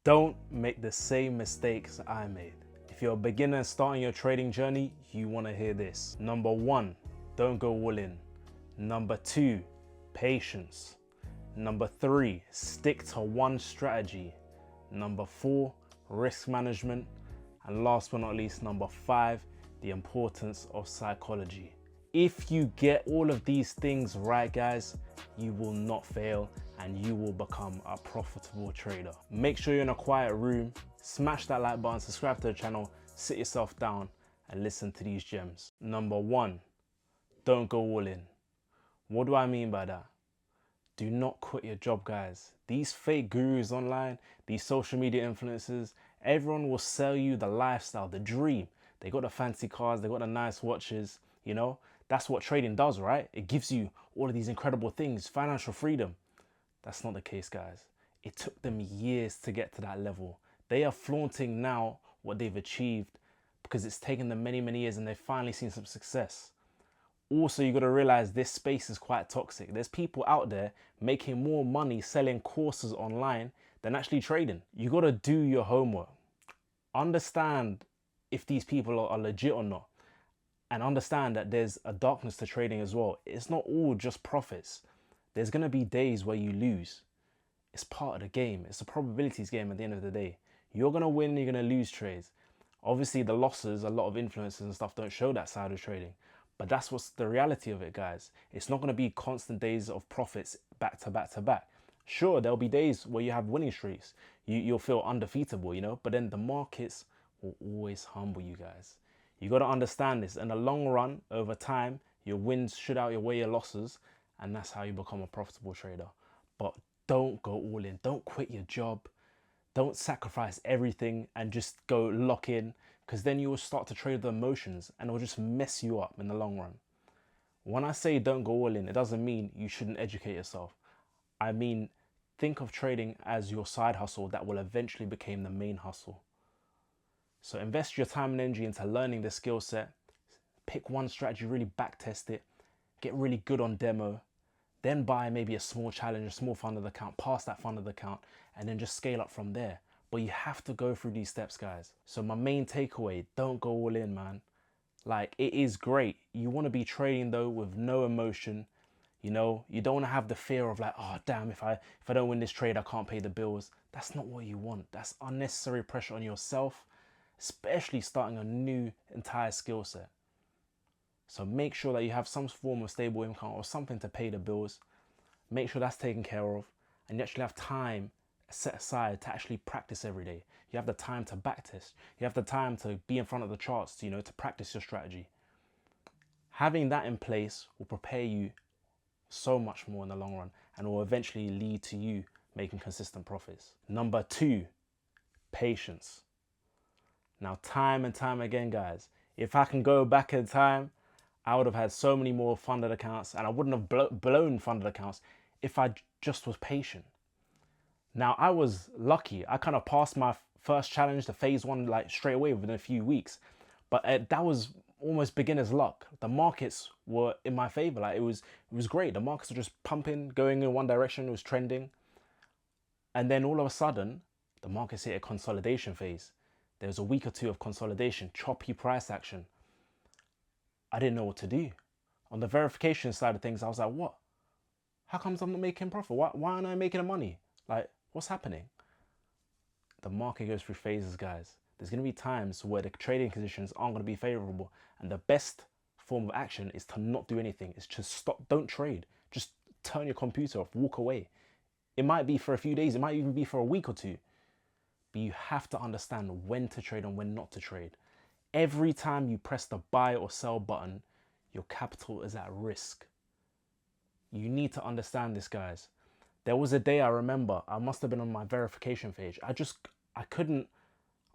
Don't make the same mistakes I made. If you're a beginner starting your trading journey, you want to hear this. Number one, don't go all in. Number two, patience. Number three, stick to one strategy. Number four, risk management. And last but not least, number five, the importance of psychology. If you get all of these things right, guys, you will not fail and you will become a profitable trader. Make sure you're in a quiet room, smash that like button, subscribe to the channel, sit yourself down and listen to these gems. Number one, don't go all in. What do I mean by that? Do not quit your job, guys. These fake gurus online, these social media influencers, everyone will sell you the lifestyle, the dream. They got the fancy cars, they got the nice watches, you know? That's what trading does, right? It gives you all of these incredible things, financial freedom. That's not the case, guys. It took them years to get to that level. They are flaunting now what they've achieved because it's taken them many, many years and they've finally seen some success. Also, you got to realize this space is quite toxic. There's people out there making more money selling courses online than actually trading. You got to do your homework. Understand if these people are legit or not. And understand that there's a darkness to trading as well. It's not all just profits. There's going to be days where you lose. It's part of the game. It's a probabilities game at the end of the day. You're going to win, you're going to lose trades. Obviously, the losses, a lot of influencers and stuff don't show that side of trading. But that's what's the reality of it, guys. It's not going to be constant days of profits back to back to back. Sure, there'll be days where you have winning streaks. You'll feel undefeatable, you know, but then the markets will always humble you guys. You got to understand this. In the long run, over time, your wins should outweigh your losses, and that's how you become a profitable trader. But don't go all in. Don't quit your job. Don't sacrifice everything and just go lock in, because then you will start to trade the emotions and it will just mess you up in the long run. When I say don't go all in, it doesn't mean you shouldn't educate yourself. I mean, think of trading as your side hustle that will eventually become the main hustle. So invest your time and energy into learning the skill set. Pick one strategy, really back test it, get really good on demo, then buy maybe a small challenge, a small funded account, pass that funded account, and then just scale up from there. But you have to go through these steps, guys. So my main takeaway, don't go all in, man. Like, it is great. You want to be trading though with no emotion. You know, you don't want to have the fear of like, oh damn, if I don't win this trade, I can't pay the bills. That's not what you want. That's unnecessary pressure on yourself, especially starting a new entire skill set. So make sure that you have some form of stable income or something to pay the bills. Make sure that's taken care of, and you actually have time set aside to actually practice every day. You have the time to backtest. You have the time to be in front of the charts, you know, to practice your strategy. Having that in place will prepare you so much more in the long run and will eventually lead to you making consistent profits. Number two, patience. Now, time and time again, guys, if I can go back in time, I would have had so many more funded accounts, and I wouldn't have blown funded accounts if I just was patient. Now, I was lucky. I kind of passed my first challenge, the phase one, like straight away within a few weeks. But that was almost beginner's luck. The markets were in my favor. Like, it was great. The markets were just pumping, going in one direction. It was trending. And then all of a sudden, the markets hit a consolidation phase. There was a week or two of consolidation, choppy price action. I didn't know what to do. On the verification side of things, I was like, what? How comes I'm not making profit? Why aren't I making the money? Like, what's happening? The market goes through phases, guys. There's going to be times where the trading conditions aren't going to be favorable. And the best form of action is to not do anything. It's just stop, don't trade. Just turn your computer off, walk away. It might be for a few days. It might even be for a week or two. But you have to understand when to trade and when not to trade. Every time you press the buy or sell button, your capital is at risk. You need to understand this, guys. There was a day I remember, I must have been on my verification page. I couldn't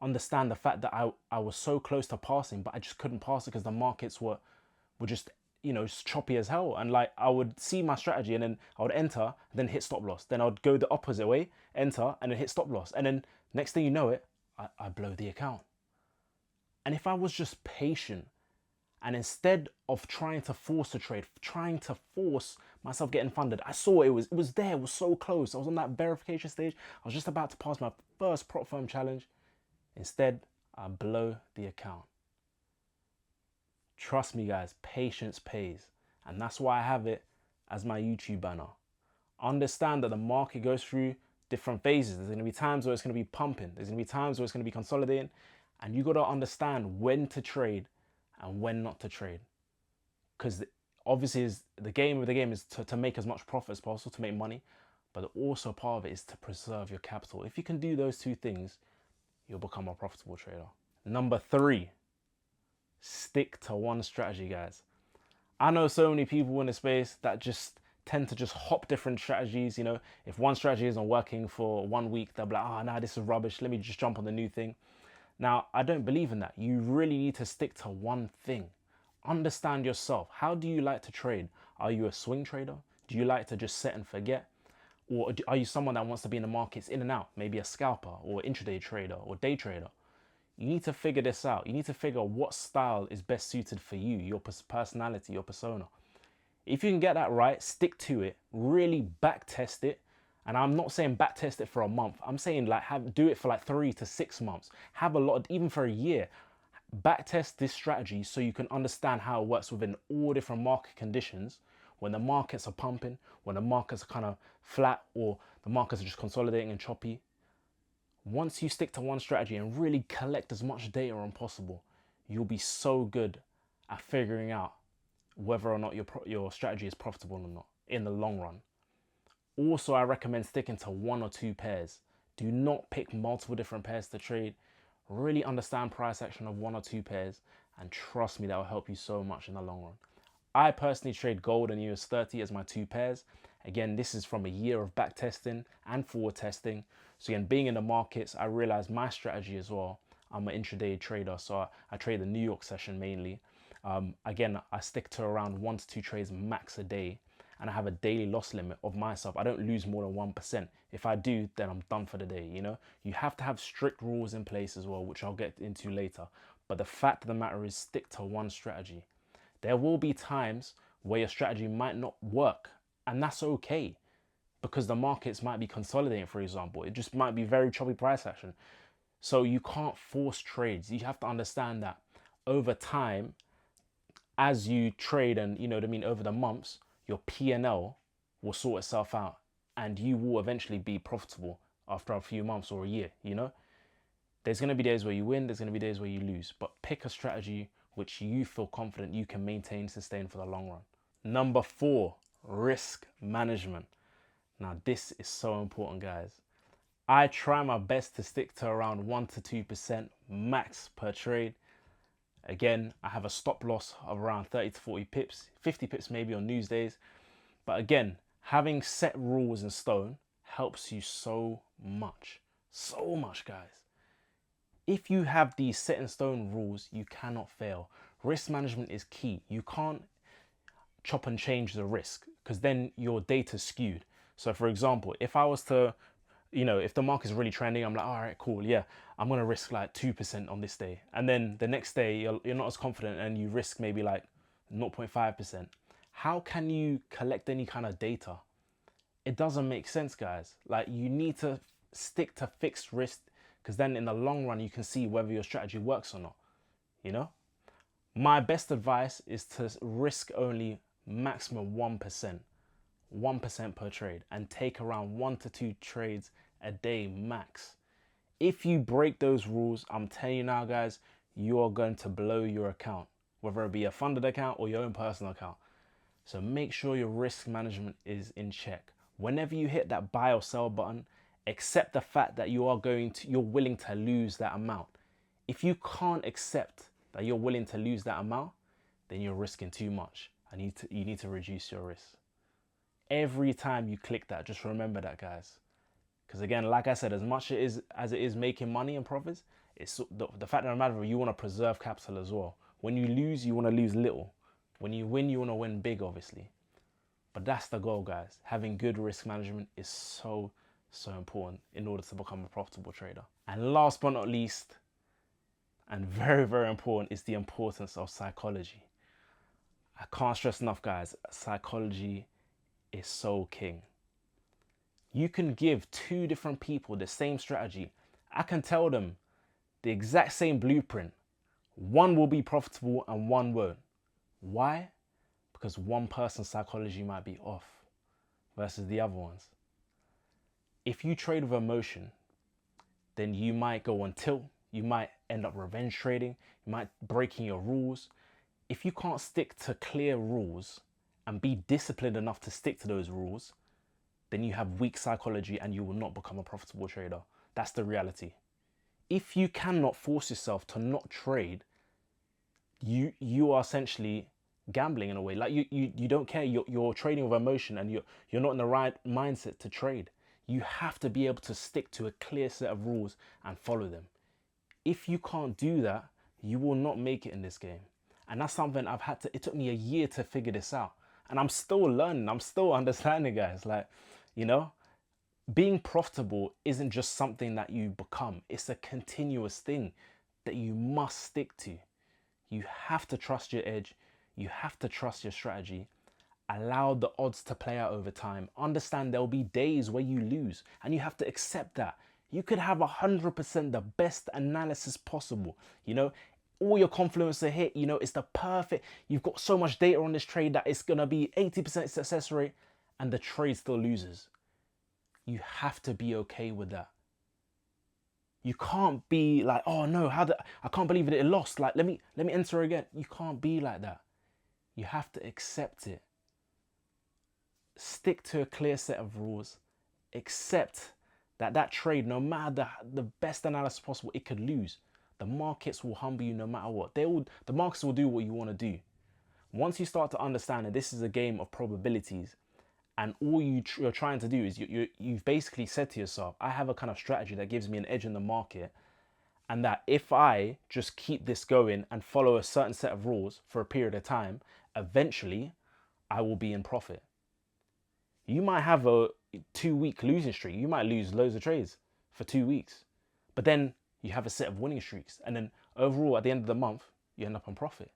understand the fact that I was so close to passing, but I just couldn't pass it because the markets were just, you know, choppy as hell. And like, I would see my strategy and then I would enter, then hit stop loss. Then I would go the opposite way, enter, and then hit stop loss. And then next thing you know it, I blow the account. And if I was just patient, and instead of trying to force a trade, trying to force myself getting funded. I saw it was there, it was so close. I was on that verification stage. I was just about to pass my first prop firm challenge. Instead, I blow the account. Trust me guys, patience pays. And that's why I have it as my YouTube banner. Understand that the market goes through different phases. There's going to be times where it's going to be pumping. There's going to be times where it's going to be consolidating. And you got to understand when to trade and when not to trade. Because obviously the game of the game is to make as much profit as possible, to make money. But also part of it is to preserve your capital. If you can do those two things, you'll become a profitable trader. Number 3, stick to one strategy, guys. I know so many people in the space that just tend to just hop different strategies. You know, if one strategy isn't working for 1 week, they'll be like, oh, nah, this is rubbish. Let me just jump on the new thing. Now, I don't believe in that. You really need to stick to one thing. Understand yourself. How do you like to trade? Are you a swing trader? Do you like to just set and forget? Or are you someone that wants to be in the markets in and out? Maybe a scalper or intraday trader or day trader. You need to figure this out. You need to figure what style is best suited for you, your personality, your persona. If you can get that right, stick to it, really back test it. And I'm not saying back test it for a month. I'm saying like do it for like 3 to 6 months. Have a lot, even for a year. Back test this strategy so you can understand how it works within all different market conditions. When the markets are pumping, when the markets are kind of flat, or the markets are just consolidating and choppy. Once you stick to one strategy and really collect as much data as possible, you'll be so good at figuring out whether or not your strategy is profitable or not in the long run. Also, I recommend sticking to 1 or 2 pairs. Do not pick multiple different pairs to trade. Really understand price action of 1 or 2 pairs, and trust me, that will help you so much in the long run. I personally trade gold and US 30 as my 2 pairs. Again, this is from a year of back testing and forward testing. So again, being in the markets, I realized my strategy as well. I'm an intraday trader, so I trade the New York session mainly. Again, I stick to around 1 to 2 trades max a day, and I have a daily loss limit of myself. I don't lose more than 1%. If I do, then I'm done for the day. You know, you have to have strict rules in place as well, which I'll get into later. But the fact of the matter is, stick to one strategy. There will be times where your strategy might not work, and that's okay, because the markets might be consolidating, for example. It just might be very choppy price action. So you can't force trades. You have to understand that over time, as you trade and, you know what I mean, over the months, your P&L will sort itself out and you will eventually be profitable after a few months or a year, you know? There's going to be days where you win, there's going to be days where you lose, but pick a strategy which you feel confident you can maintain, sustain for the long run. Number 4, risk management. Now this is so important, guys. I try my best to stick to around 1 to 2% max per trade. Again, I have a stop loss of around 30 to 40 pips, 50 pips maybe on news days. But again, having set rules in stone helps you so much, guys. If you have these set in stone rules, you cannot fail. Risk management is key. You can't chop and change the risk, because then your data's skewed. So for example, if I was to, you know, if the market's really trending, I'm like, all right, cool, yeah, I'm gonna risk like 2% on this day. And then the next day, you're not as confident and you risk maybe like 0.5%. How can you collect any kind of data? It doesn't make sense, guys. Like, you need to stick to fixed risk, because then in the long run, you can see whether your strategy works or not, you know? My best advice is to risk only maximum 1%. 1% per trade, and take around 1 to 2 trades a day max. If you break those rules, I'm telling you now, guys, you are going to blow your account, whether it be a funded account or your own personal account. So make sure your risk management is in check. Whenever you hit that buy or sell button, accept the fact that you're willing to lose that amount. If you can't accept that you're willing to lose that amount, then you're risking too much. You need to reduce your risk. Every time you click that, just remember that, guys. Because again, like I said, as much as it is making money and profits, it's the fact of the matter, you want to preserve capital as well. When you lose, you want to lose little. When you win, you want to win big, obviously. But that's the goal, guys. Having good risk management is so important in order to become a profitable trader. And last but not least, and very, very important, is the importance of psychology. I can't stress enough, guys. Psychology is so king. You can give two different people the same strategy. I can tell them the exact same blueprint. One will be profitable and one won't. Why? Because one person's psychology might be off versus the other ones. If you trade with emotion, then you might go on tilt, you might end up revenge trading, you might breaking your rules. If you can't stick to clear rules and be disciplined enough to stick to those rules, then you have weak psychology and you will not become a profitable trader. That's the reality. If you cannot force yourself to not trade, you are essentially gambling in a way. Like you don't care. You're trading with emotion and you're not in the right mindset to trade. You have to be able to stick to a clear set of rules and follow them. If you can't do that, you will not make it in this game. And that's something it took me a year to figure this out. And I'm still learning, I'm still understanding, guys. Like, you know, being profitable isn't just something that you become, it's a continuous thing that you must stick to. You have to trust your edge, you have to trust your strategy, allow the odds to play out over time. Understand there'll be days where you lose and you have to accept that. You could have 100% the best analysis possible, you know, all your confluence to hit, you know, it's the perfect, you've got so much data on this trade that it's gonna be 80% success rate and the trade still loses. You have to be okay with that. You can't be like, oh no, I can't believe it lost. Like, let me enter again. You can't be like that. You have to accept it. Stick to a clear set of rules. Accept that trade, no matter the best analysis possible, it could lose. The markets will humble you no matter what. The markets will do what you want to do. Once you start to understand that this is a game of probabilities, and all you're trying to do is you've basically said to yourself, I have a kind of strategy that gives me an edge in the market, and that if I just keep this going and follow a certain set of rules for a period of time, eventually I will be in profit. You might have a 2-week losing streak. You might lose loads of trades for 2 weeks, but then you have a set of winning streaks. And then overall, at the end of the month, you end up on profit.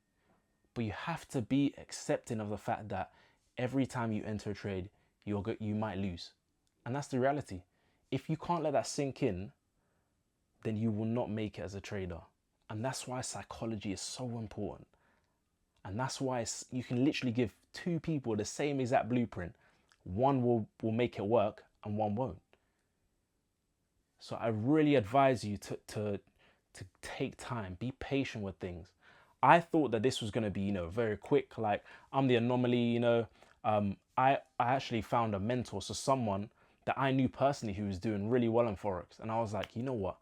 But you have to be accepting of the fact that every time you enter a trade, you might lose. And that's the reality. If you can't let that sink in, then you will not make it as a trader. And that's why psychology is so important. And that's why you can literally give two people the same exact blueprint. One will make it work and one won't. So I really advise you to take time, be patient with things. I thought that this was going to be, you know, very quick. Like, I'm the anomaly, you know. I actually found a mentor, so someone that I knew personally who was doing really well in Forex. And I was like, you know what?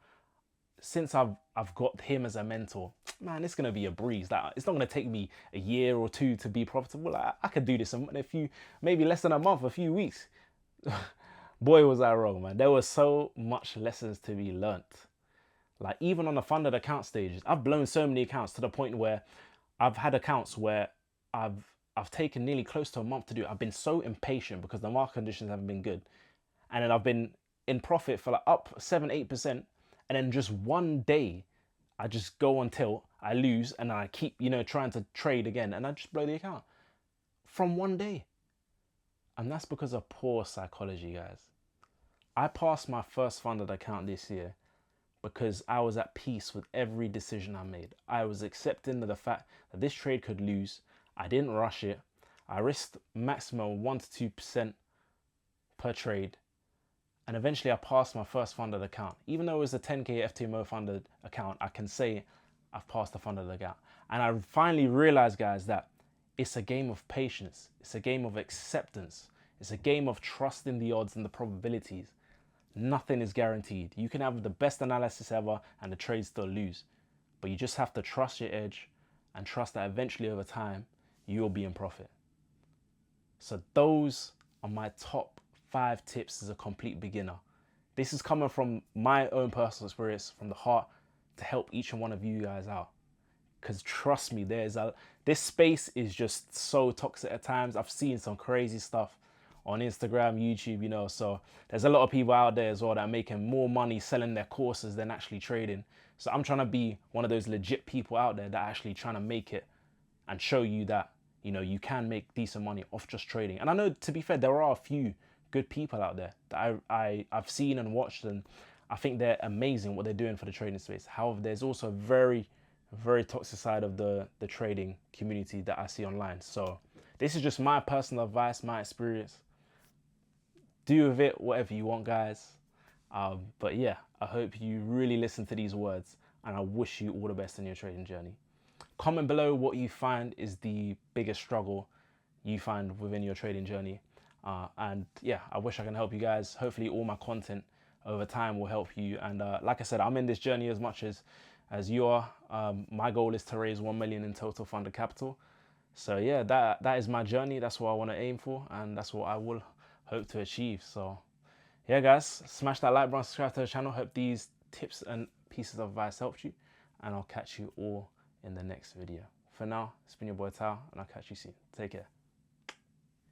Since I've got him as a mentor, man, it's gonna be a breeze. Like, it's not gonna take me a year or two to be profitable. Like, I could do this in maybe less than a month, a few weeks. Boy, was I wrong, man. There was so much lessons to be learnt. Like, even on the funded account stages, I've blown so many accounts to the point where I've had accounts where I've taken nearly close to a month to do it. I've been so impatient because the market conditions haven't been good. And then I've been in profit for like up 7-8%. And then just one day, I just go on tilt, I lose, and I keep, you know, trying to trade again, and I just blow the account from one day. And that's because of poor psychology, guys. I passed my first funded account this year because I was at peace with every decision I made. I was accepting of the fact that this trade could lose. I didn't rush it. I risked maximum 1 to 2% per trade. And eventually I passed my first funded account. Even though it was a 10K FTMO funded account, I can say I've passed the funded account. And I finally realized, guys, that it's a game of patience. It's a game of acceptance. It's a game of trusting the odds and the probabilities. Nothing is guaranteed. You can have the best analysis ever and the trade still lose. But you just have to trust your edge and trust that eventually over time, you'll be in profit. So those are my top 5 tips as a complete beginner. This is coming from my own personal experience, from the heart, to help each and one of you guys out. Because trust me, this space is just so toxic at times. I've seen some crazy stuff on Instagram, YouTube, you know, so there's a lot of people out there as well that are making more money selling their courses than actually trading. So I'm trying to be one of those legit people out there that are actually trying to make it and show you that you know, you can make decent money off just trading. And I know, to be fair, there are a few good people out there that I've seen and watched, and I think they're amazing what they're doing for the trading space. However, there's also a very, very toxic side of the trading community that I see online. So this is just my personal advice, my experience. Do with it whatever you want, guys. But yeah, I hope you really listen to these words, and I wish you all the best in your trading journey. Comment below what you find is the biggest struggle you find within your trading journey. And yeah, I wish I can help you guys. Hopefully all my content over time will help you. And like I said, I'm in this journey as much as you are. My goal is to raise 1 million in total funded capital. So yeah, that is my journey. That's what I want to aim for, and that's what I will hope to achieve. So yeah, guys, smash that like button, subscribe to the channel. Hope these tips and pieces of advice helped you, and I'll catch you all in the next video. For now, it's been your boy Tao, and I'll catch you soon. Take care.